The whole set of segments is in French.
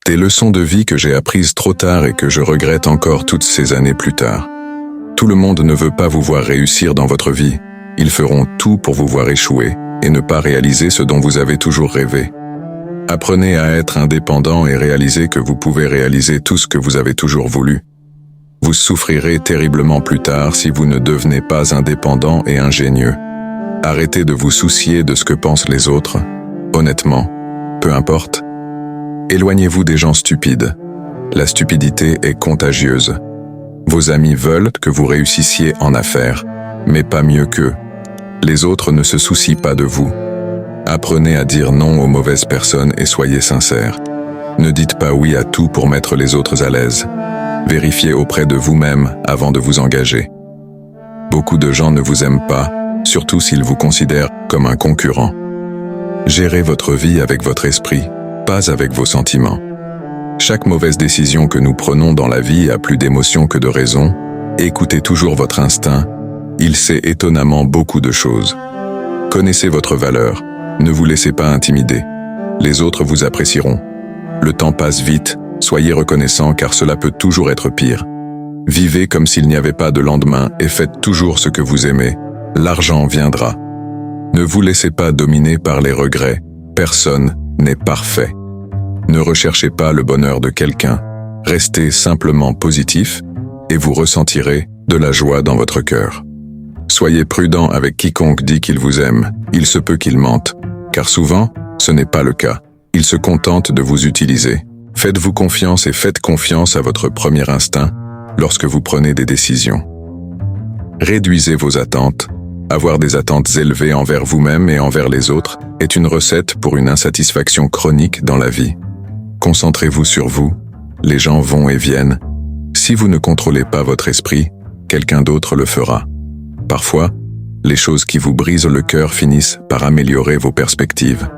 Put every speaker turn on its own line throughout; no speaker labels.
Des leçons de vie que j'ai apprises trop tard et que je regrette encore toutes ces années plus tard. Tout le monde ne veut pas vous voir réussir dans votre vie. Ils feront tout pour vous voir échouer et ne pas réaliser ce dont vous avez toujours rêvé. Apprenez à être indépendant et réalisez que vous pouvez réaliser tout ce que vous avez toujours voulu. Vous souffrirez terriblement plus tard si vous ne devenez pas indépendant et ingénieux. Arrêtez de vous soucier de ce que pensent les autres. Honnêtement, peu importe. Éloignez-vous des gens stupides. La stupidité est contagieuse. Vos amis veulent que vous réussissiez en affaires, mais pas mieux qu'eux. Les autres ne se soucient pas de vous. Apprenez à dire non aux mauvaises personnes et soyez sincères. Ne dites pas oui à tout pour mettre les autres à l'aise. Vérifiez auprès de vous-même avant de vous engager. Beaucoup de gens ne vous aiment pas, surtout s'ils vous considèrent comme un concurrent. Gérez votre vie avec votre esprit, pas avec vos sentiments. Chaque mauvaise décision que nous prenons dans la vie a plus d'émotion que de raison. Écoutez toujours votre instinct. Il sait étonnamment beaucoup de choses. Connaissez votre valeur. Ne vous laissez pas intimider. Les autres vous apprécieront. Le temps passe vite. Soyez reconnaissant car cela peut toujours être pire. Vivez comme s'il n'y avait pas de lendemain et faites toujours ce que vous aimez. L'argent viendra. Ne vous laissez pas dominer par les regrets. Personne n'est parfait. Ne recherchez pas le bonheur de quelqu'un. Restez simplement positif et vous ressentirez de la joie dans votre cœur. Soyez prudent avec quiconque dit qu'il vous aime. Il se peut qu'il mente, car souvent, ce n'est pas le cas. Il se contente de vous utiliser. Faites-vous confiance et faites confiance à votre premier instinct lorsque vous prenez des décisions. Réduisez vos attentes. Avoir des attentes élevées envers vous-même et envers les autres est une recette pour une insatisfaction chronique dans la vie. Concentrez-vous sur vous. Les gens vont et viennent. Si vous ne contrôlez pas votre esprit, quelqu'un d'autre le fera. Parfois, les choses qui vous brisent le cœur finissent par améliorer vos perspectives.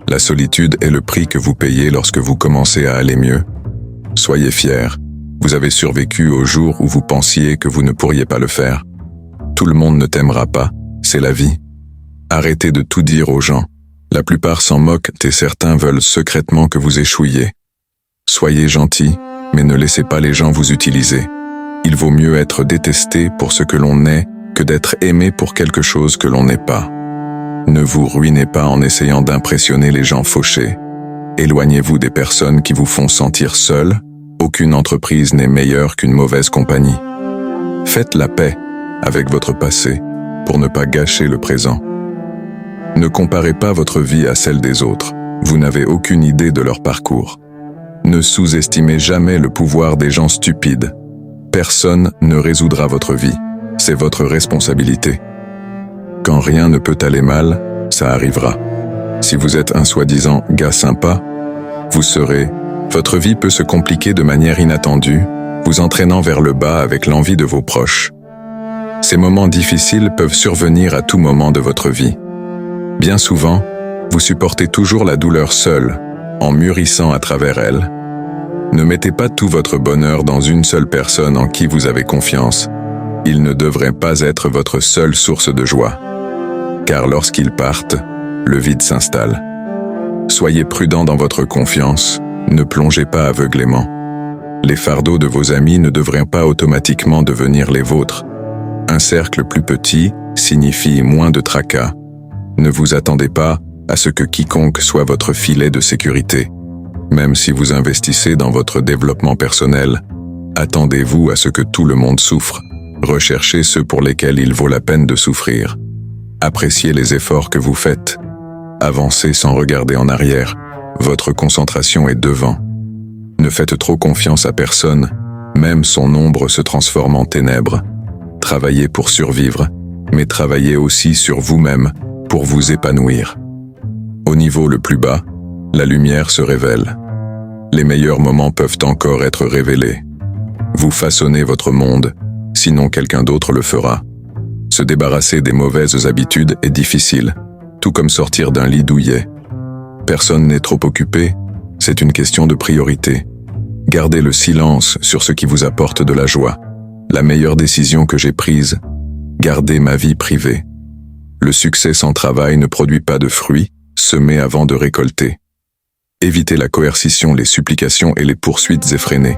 La solitude est le prix que vous payez lorsque vous commencez à aller mieux. Soyez fiers. Vous avez survécu au jour où vous pensiez que vous ne pourriez pas le faire. Tout le monde ne t'aimera pas, c'est la vie. Arrêtez de tout dire aux gens. La plupart s'en moquent et certains veulent secrètement que vous échouiez. Soyez gentils, mais ne laissez pas les gens vous utiliser. Il vaut mieux être détesté pour ce que l'on est que d'être aimé pour quelque chose que l'on n'est pas. Ne vous ruinez pas en essayant d'impressionner les gens fauchés. Éloignez-vous des personnes qui vous font sentir seul. Aucune entreprise n'est meilleure qu'une mauvaise compagnie. Faites la paix avec votre passé pour ne pas gâcher le présent. Ne comparez pas votre vie à celle des autres. Vous n'avez aucune idée de leur parcours. Ne sous-estimez jamais le pouvoir des gens stupides. Personne ne résoudra votre vie. C'est votre responsabilité. Quand rien ne peut aller mal, ça arrivera. Si vous êtes un soi-disant gars sympa, vous serez. Votre vie peut se compliquer de manière inattendue, vous entraînant vers le bas avec l'envie de vos proches. Ces moments difficiles peuvent survenir à tout moment de votre vie. Bien souvent, vous supportez toujours la douleur seule, en mûrissant à travers elle. Ne mettez pas tout votre bonheur dans une seule personne en qui vous avez confiance. Il ne devrait pas être votre seule source de joie. Car lorsqu'ils partent, le vide s'installe. Soyez prudent dans votre confiance, ne plongez pas aveuglément. Les fardeaux de vos amis ne devraient pas automatiquement devenir les vôtres. Un cercle plus petit signifie moins de tracas. Ne vous attendez pas à ce que quiconque soit votre filet de sécurité. Même si vous investissez dans votre développement personnel, attendez-vous à ce que tout le monde souffre. Recherchez ceux pour lesquels il vaut la peine de souffrir. Appréciez les efforts que vous faites. Avancez sans regarder en arrière. Votre concentration est devant. Ne faites trop confiance à personne, même son ombre se transforme en ténèbres. Travaillez pour survivre, mais travaillez aussi sur vous-même pour vous épanouir. Au niveau le plus bas, la lumière se révèle. Les meilleurs moments peuvent encore être révélés. Vous façonnez votre monde, sinon quelqu'un d'autre le fera. Se débarrasser des mauvaises habitudes est difficile, tout comme sortir d'un lit douillet. Personne n'est trop occupé, c'est une question de priorité. Gardez le silence sur ce qui vous apporte de la joie. La meilleure décision que j'ai prise, garder ma vie privée. Le succès sans travail ne produit pas de fruits, semés avant de récolter. Évitez la coercition, les supplications et les poursuites effrénées.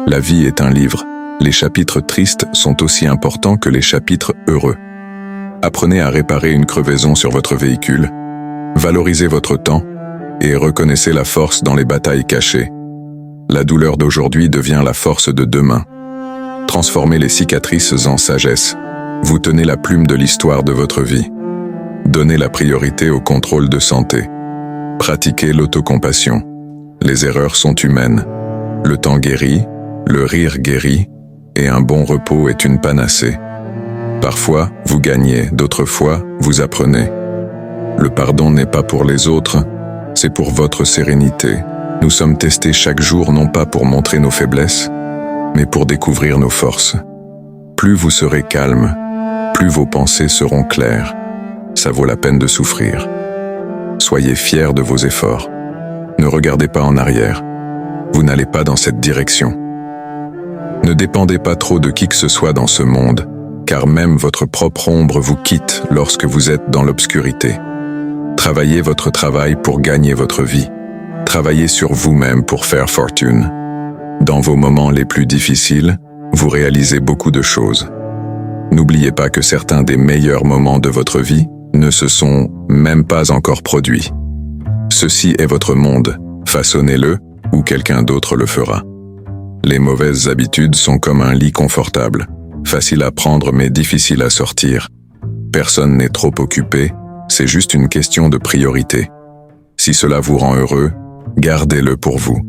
La vie est un livre. Les chapitres tristes sont aussi importants que les chapitres heureux. Apprenez à réparer une crevaison sur votre véhicule. Valorisez votre temps et reconnaissez la force dans les batailles cachées. La douleur d'aujourd'hui devient la force de demain. Transformez les cicatrices en sagesse. Vous tenez la plume de l'histoire de votre vie. Donnez la priorité au contrôle de santé. Pratiquez l'autocompassion. Les erreurs sont humaines. Le temps guérit, le rire guérit, et un bon repos est une panacée. Parfois, vous gagnez, d'autres fois, vous apprenez. Le pardon n'est pas pour les autres, c'est pour votre sérénité. Nous sommes testés chaque jour non pas pour montrer nos faiblesses, mais pour découvrir nos forces. Plus vous serez calme, plus vos pensées seront claires. Ça vaut la peine de souffrir. Soyez fiers de vos efforts. Ne regardez pas en arrière. Vous n'allez pas dans cette direction. Ne dépendez pas trop de qui que ce soit dans ce monde, car même votre propre ombre vous quitte lorsque vous êtes dans l'obscurité. Travaillez votre travail pour gagner votre vie. Travaillez sur vous-même pour faire fortune. Dans vos moments les plus difficiles, vous réalisez beaucoup de choses. N'oubliez pas que certains des meilleurs moments de votre vie ne se sont même pas encore produits. Ceci est votre monde, façonnez-le ou quelqu'un d'autre le fera. Les mauvaises habitudes sont comme un lit confortable, facile à prendre mais difficile à sortir. Personne n'est trop occupé, c'est juste une question de priorité. Si cela vous rend heureux, gardez-le pour vous.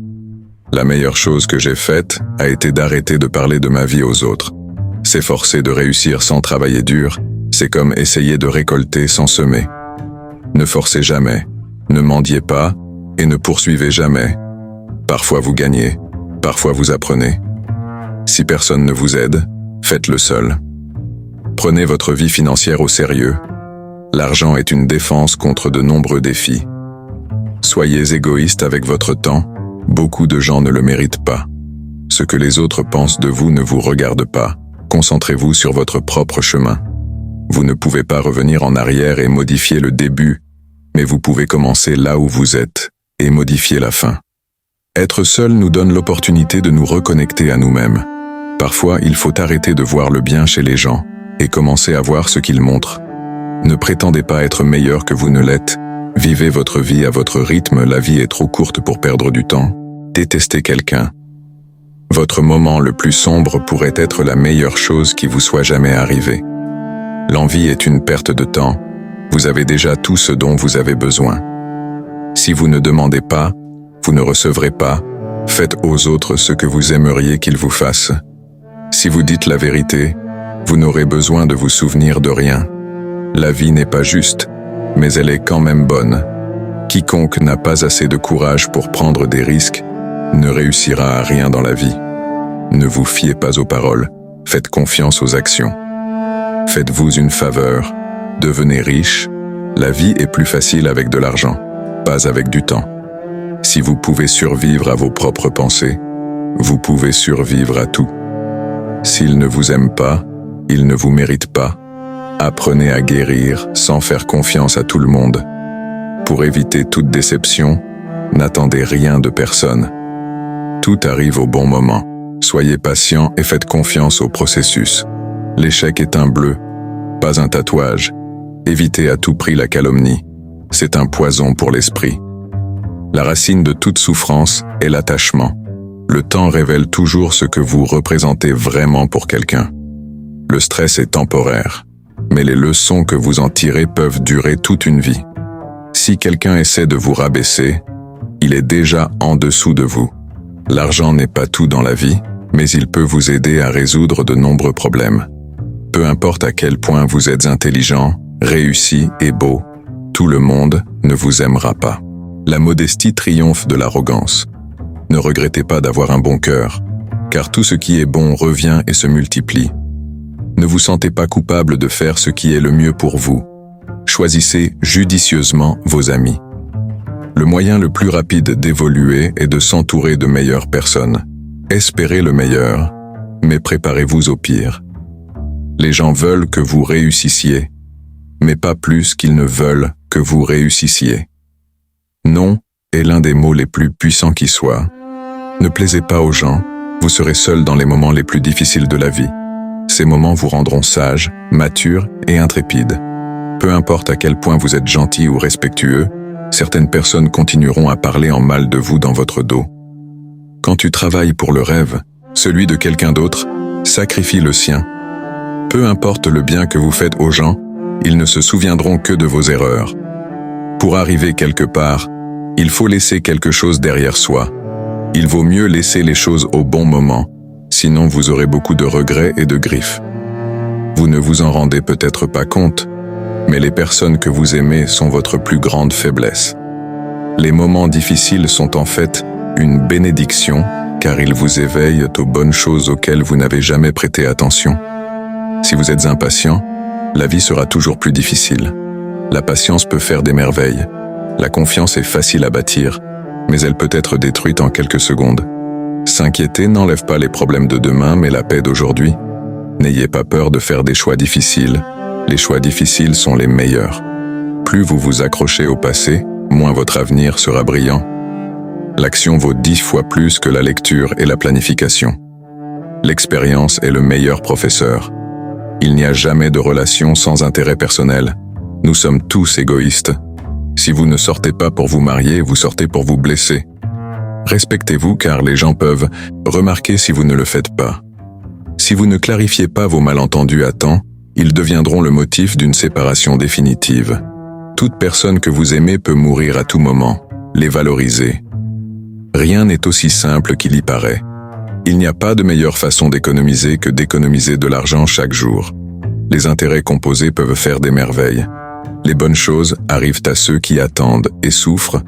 La meilleure chose que j'ai faite a été d'arrêter de parler de ma vie aux autres. S'efforcer de réussir sans travailler dur, c'est comme essayer de récolter sans semer. Ne forcez jamais, ne mendiez pas et ne poursuivez jamais. Parfois vous gagnez, parfois vous apprenez. Si personne ne vous aide, faites-le seul. Prenez votre vie financière au sérieux. L'argent est une défense contre de nombreux défis. Soyez égoïste avec votre temps, beaucoup de gens ne le méritent pas. Ce que les autres pensent de vous ne vous regarde pas. Concentrez-vous sur votre propre chemin. Vous ne pouvez pas revenir en arrière et modifier le début, mais vous pouvez commencer là où vous êtes et modifier la fin. Être seul nous donne l'opportunité de nous reconnecter à nous-mêmes. Parfois, il faut arrêter de voir le bien chez les gens et commencer à voir ce qu'ils montrent. Ne prétendez pas être meilleur que vous ne l'êtes. Vivez votre vie à votre rythme, la vie est trop courte pour perdre du temps. Détestez quelqu'un. Votre moment le plus sombre pourrait être la meilleure chose qui vous soit jamais arrivée. L'envie est une perte de temps. Vous avez déjà tout ce dont vous avez besoin. Si vous ne demandez pas, vous ne recevrez pas. Faites aux autres ce que vous aimeriez qu'ils vous fassent. Si vous dites la vérité, vous n'aurez besoin de vous souvenir de rien. La vie n'est pas juste, mais elle est quand même bonne. Quiconque n'a pas assez de courage pour prendre des risques ne réussira à rien dans la vie. Ne vous fiez pas aux paroles, faites confiance aux actions. Faites-vous une faveur, devenez riche. La vie est plus facile avec de l'argent, pas avec du temps. Si vous pouvez survivre à vos propres pensées, vous pouvez survivre à tout. S'ils ne vous aiment pas, ils ne vous méritent pas. Apprenez à guérir sans faire confiance à tout le monde. Pour éviter toute déception, n'attendez rien de personne. Tout arrive au bon moment. Soyez patient et faites confiance au processus. L'échec est un bleu, pas un tatouage. Évitez à tout prix la calomnie. C'est un poison pour l'esprit. La racine de toute souffrance est l'attachement. Le temps révèle toujours ce que vous représentez vraiment pour quelqu'un. Le stress est temporaire, mais les leçons que vous en tirez peuvent durer toute une vie. Si quelqu'un essaie de vous rabaisser, il est déjà en dessous de vous. L'argent n'est pas tout dans la vie, mais il peut vous aider à résoudre de nombreux problèmes. Peu importe à quel point vous êtes intelligent, réussi et beau, tout le monde ne vous aimera pas. La modestie triomphe de l'arrogance. Ne regrettez pas d'avoir un bon cœur, car tout ce qui est bon revient et se multiplie. Ne vous sentez pas coupable de faire ce qui est le mieux pour vous. Choisissez judicieusement vos amis. Le moyen le plus rapide d'évoluer est de s'entourer de meilleures personnes. Espérez le meilleur, mais préparez-vous au pire. Les gens veulent que vous réussissiez, mais pas plus qu'ils ne veulent que vous réussissiez. Non, est l'un des mots les plus puissants qui soient. Ne plaisez pas aux gens, vous serez seul dans les moments les plus difficiles de la vie. Ces moments vous rendront sage, mature et intrépide. Peu importe à quel point vous êtes gentil ou respectueux, certaines personnes continueront à parler en mal de vous dans votre dos. Quand tu travailles pour le rêve, celui de quelqu'un d'autre, sacrifie le sien. Peu importe le bien que vous faites aux gens, ils ne se souviendront que de vos erreurs. Pour arriver quelque part, il faut laisser quelque chose derrière soi. Il vaut mieux laisser les choses au bon moment, sinon vous aurez beaucoup de regrets et de griefs. Vous ne vous en rendez peut-être pas compte, mais les personnes que vous aimez sont votre plus grande faiblesse. Les moments difficiles sont en fait une bénédiction, car ils vous éveillent aux bonnes choses auxquelles vous n'avez jamais prêté attention. Si vous êtes impatient, la vie sera toujours plus difficile. La patience peut faire des merveilles. La confiance est facile à bâtir, mais elle peut être détruite en quelques secondes. S'inquiéter n'enlève pas les problèmes de demain, mais la paix d'aujourd'hui. N'ayez pas peur de faire des choix difficiles. Les choix difficiles sont les meilleurs. Plus vous vous accrochez au passé, moins votre avenir sera brillant. L'action vaut 10 fois plus que la lecture et la planification. L'expérience est le meilleur professeur. Il n'y a jamais de relation sans intérêt personnel. Nous sommes tous égoïstes. Si vous ne sortez pas pour vous marier, vous sortez pour vous blesser. Respectez-vous car les gens peuvent remarquer si vous ne le faites pas. Si vous ne clarifiez pas vos malentendus à temps, ils deviendront le motif d'une séparation définitive. Toute personne que vous aimez peut mourir à tout moment. Les valoriser. Rien n'est aussi simple qu'il y paraît. Il n'y a pas de meilleure façon d'économiser que d'économiser de l'argent chaque jour. Les intérêts composés peuvent faire des merveilles. Les bonnes choses arrivent à ceux qui attendent et souffrent,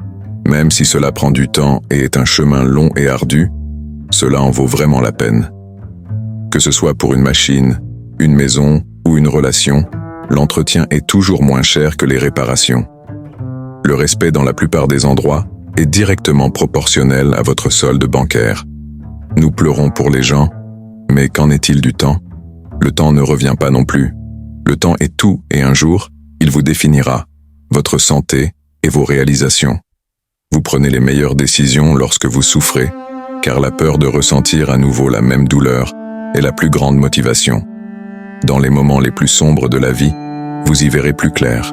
même si cela prend du temps et est un chemin long et ardu, cela en vaut vraiment la peine. Que ce soit pour une machine, une maison ou une relation, l'entretien est toujours moins cher que les réparations. Le respect dans la plupart des endroits est directement proportionnel à votre solde bancaire. Nous pleurons pour les gens, mais qu'en est-il du temps? Le temps ne revient pas non plus. Le temps est tout et un jour, il vous définira, votre santé et vos réalisations. Vous prenez les meilleures décisions lorsque vous souffrez, car la peur de ressentir à nouveau la même douleur est la plus grande motivation. Dans les moments les plus sombres de la vie, vous y verrez plus clair.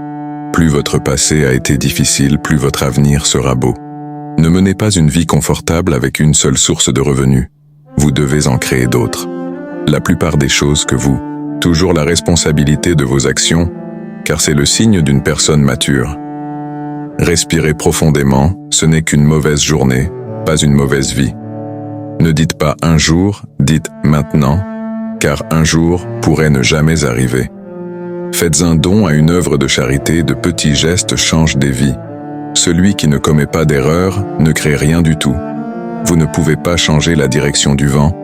Plus votre passé a été difficile, plus votre avenir sera beau. Ne menez pas une vie confortable avec une seule source de revenus. Vous devez en créer d'autres. La plupart des choses que vous, toujours la responsabilité de vos actions, car c'est le signe d'une personne mature. Respirez profondément, ce n'est qu'une mauvaise journée, pas une mauvaise vie. Ne dites pas un jour, dites maintenant, car un jour pourrait ne jamais arriver. Faites un don à une œuvre de charité, de petits gestes changent des vies. Celui qui ne commet pas d'erreur ne crée rien du tout. Vous ne pouvez pas changer la direction du vent,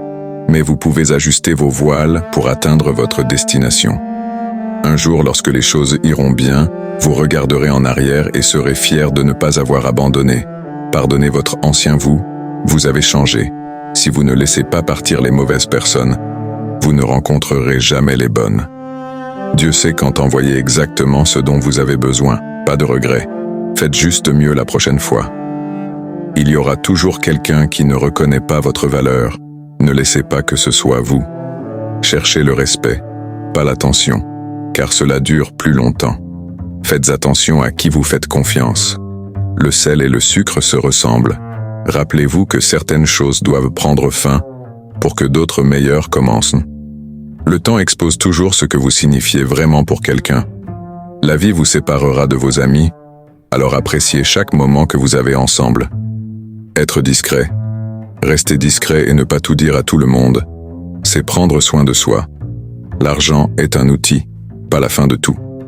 mais vous pouvez ajuster vos voiles pour atteindre votre destination. Un jour, lorsque les choses iront bien, vous regarderez en arrière et serez fier de ne pas avoir abandonné. Pardonnez votre ancien vous, vous avez changé. Si vous ne laissez pas partir les mauvaises personnes, vous ne rencontrerez jamais les bonnes. Dieu sait quand envoyer exactement ce dont vous avez besoin, pas de regrets. Faites juste mieux la prochaine fois. Il y aura toujours quelqu'un qui ne reconnaît pas votre valeur. Ne laissez pas que ce soit vous. Cherchez le respect, pas l'attention, car cela dure plus longtemps. Faites attention à qui vous faites confiance. Le sel et le sucre se ressemblent. Rappelez-vous que certaines choses doivent prendre fin pour que d'autres meilleures commencent. Le temps expose toujours ce que vous signifiez vraiment pour quelqu'un. La vie vous séparera de vos amis, alors appréciez chaque moment que vous avez ensemble. Être discret. Rester discret et ne pas tout dire à tout le monde, c'est prendre soin de soi. L'argent est un outil, pas la fin de tout.